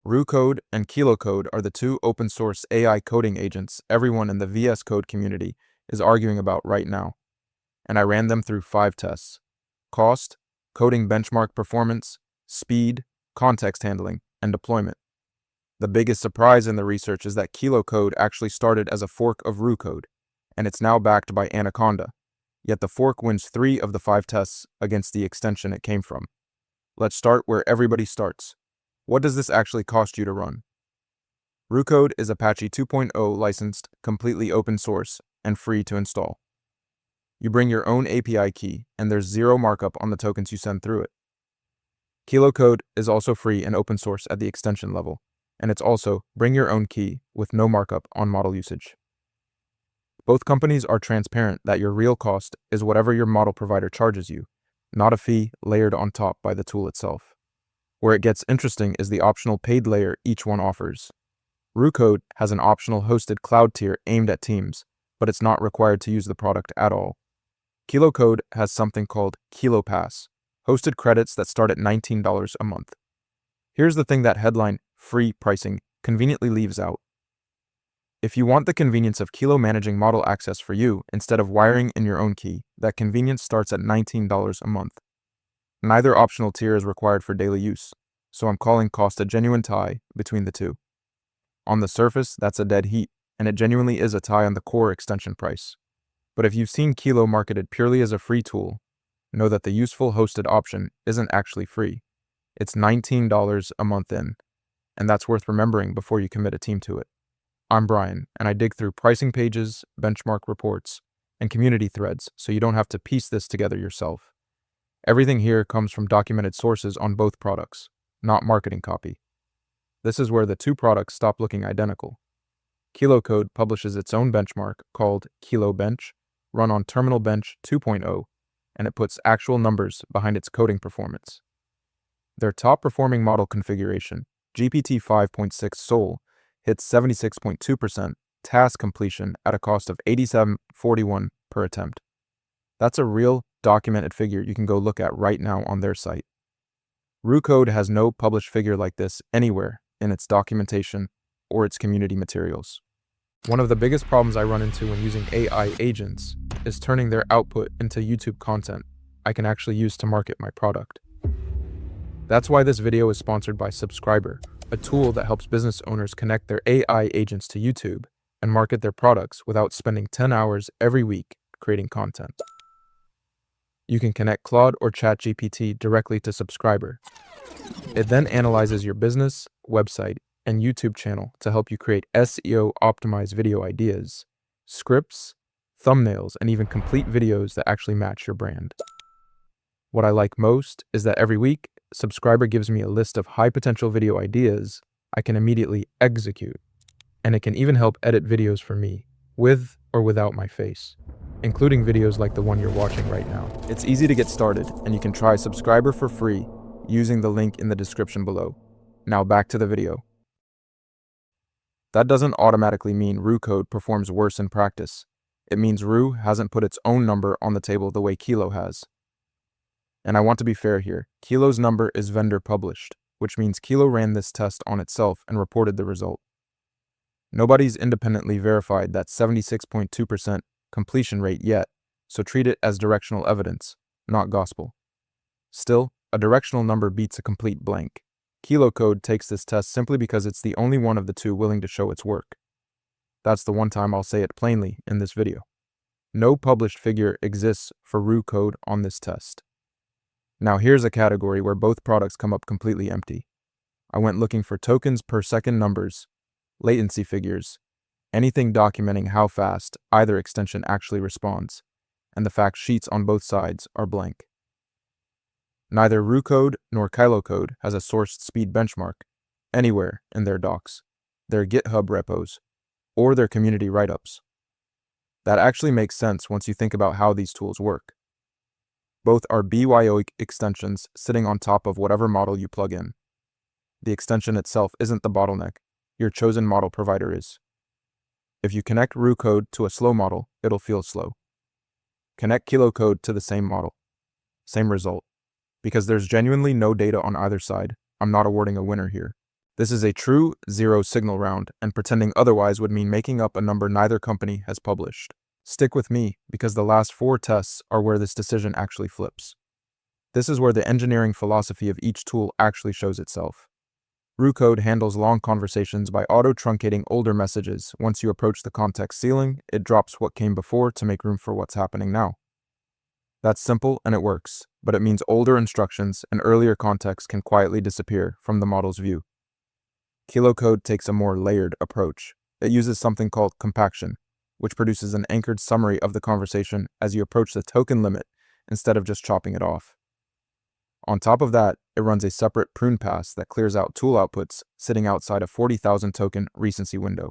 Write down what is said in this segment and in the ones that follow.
Roo Code and Kilo Code are the two open-source AI coding agents everyone in the VS Code community is arguing about right now, and I ran them through 5 tests: cost, coding benchmark performance, speed, context handling, and deployment. The biggest surprise in the research is that Kilo Code actually started as a fork of Roo Code, and it's now backed by Anaconda, yet the fork wins 3 of the 5 tests against the extension it came from. Let's start where everybody starts. What does this actually cost you to run? Roo Code is Apache 2.0 licensed, completely open source, and free to install. You bring your own API key, and there's zero markup on the tokens you send through it. Kilo Code is also free and open source at the extension level, and it's also bring your own key with no markup on model usage. Both companies are transparent that your real cost is whatever your model provider charges you, not a fee layered on top by the tool itself. Where it gets interesting is the optional paid layer each one offers. Roo Code has an optional hosted cloud tier aimed at teams, but it's not required to use the product at all. Kilo Code has something called Kilo Pass, hosted credits that start at $19 a month. Here's the thing that headline free pricing conveniently leaves out. If you want the convenience of Kilo managing model access for you instead of wiring in your own key, that convenience starts at $19 a month. Neither optional tier is required for daily use, so I'm calling cost a genuine tie between the two. On the surface, that's a dead heat, and it genuinely is a tie on the core extension price. But if you've seen Kilo marketed purely as a free tool, know that the useful hosted option isn't actually free. It's $19 a month in, and that's worth remembering before you commit a team to it. I'm Brian, and I dig through pricing pages, benchmark reports, and community threads so you don't have to piece this together yourself. Everything here comes from documented sources on both products, not marketing copy. This is where the two products stop looking identical. Kilo Code publishes its own benchmark called Kilo Bench, run on Terminal Bench 2.0, and it puts actual numbers behind its coding performance. Their top-performing model configuration, GPT 5.6 Sol, hits 76.2% task completion at a cost of $87.41 per attempt. That's a real documented figure you can go look at right now on their site. Roo Code has no published figure like this anywhere in its documentation or its community materials. One of the biggest problems I run into when using AI agents is turning their output into YouTube content I can actually use to market my product. That's why this video is sponsored by Subscriber, a tool that helps business owners connect their AI agents to YouTube and market their products without spending 10 hours every week creating content. You can connect Claude or ChatGPT directly to Subscriber. It then analyzes your business, website, and YouTube channel to help you create SEO-optimized video ideas, scripts, thumbnails, and even complete videos that actually match your brand. What I like most is that every week, Subscriber gives me a list of high-potential video ideas I can immediately execute, and it can even help edit videos for me, with or without my face, including videos like the one you're watching right now. It's easy to get started, and you can try Subscriber for free using the link in the description below. Now back to the video. That doesn't automatically mean Roo Code performs worse in practice. It means Roo hasn't put its own number on the table the way Kilo has. And I want to be fair here. Kilo's number is vendor published, which means Kilo ran this test on itself and reported the result. Nobody's independently verified that 76.2% completion rate yet, so treat it as directional evidence, not gospel. Still, a directional number beats a complete blank. Kilo Code takes this test simply because it's the only one of the two willing to show its work. That's the one time I'll say it plainly in this video. No published figure exists for Roo Code on this test. Now here's a category where both products come up completely empty. I went looking for tokens per second numbers, latency figures, anything documenting how fast either extension actually responds, and the fact sheets on both sides are blank. Neither Roo Code nor Kilo Code has a sourced speed benchmark anywhere in their docs, their GitHub repos, or their community write-ups. That actually makes sense once you think about how these tools work. Both are BYO extensions sitting on top of whatever model you plug in. The extension itself isn't the bottleneck, your chosen model provider is. If you connect Roo Code to a slow model, it'll feel slow. Connect Kilo Code to the same model. Same result. Because there's genuinely no data on either side, I'm not awarding a winner here. This is a true zero signal round, and pretending otherwise would mean making up a number neither company has published. Stick with me, because the last 4 tests are where this decision actually flips. This is where the engineering philosophy of each tool actually shows itself. Roo Code handles long conversations by auto-truncating older messages. Once you approach the context ceiling, it drops what came before to make room for what's happening now. That's simple and it works, but it means older instructions and earlier context can quietly disappear from the model's view. Code takes a more layered approach. It uses something called compaction, which produces an anchored summary of the conversation as you approach the token limit instead of just chopping it off. On top of that, it runs a separate prune pass that clears out tool outputs sitting outside a 40,000 token recency window.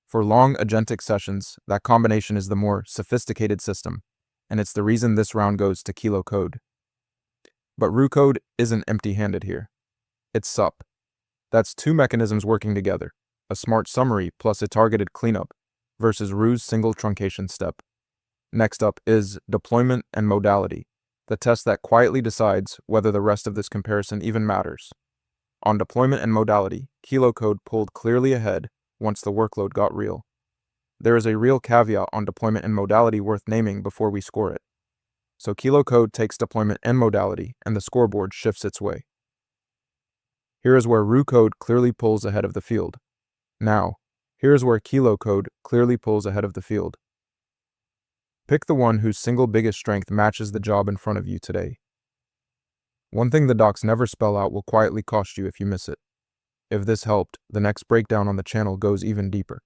For long agentic sessions, that combination is the more sophisticated system, and it's the reason this round goes to Code. But Roo Code isn't empty-handed here. It's SUP. That's 2 mechanisms working together, a smart summary plus a targeted cleanup, versus Roo's single truncation step. Next up is deployment and modality, the test that quietly decides whether the rest of this comparison even matters. On deployment and modality, Code pulled clearly ahead once the workload got real. There is a real caveat on deployment and modality worth naming before we score it. So Code takes deployment and modality, and the scoreboard shifts its way. Here is where Roo Code clearly pulls ahead of the field. Now, here is where Code clearly pulls ahead of the field. Pick the one whose single biggest strength matches the job in front of you today. One thing the docs never spell out will quietly cost you if you miss it. If this helped, the next breakdown on the channel goes even deeper.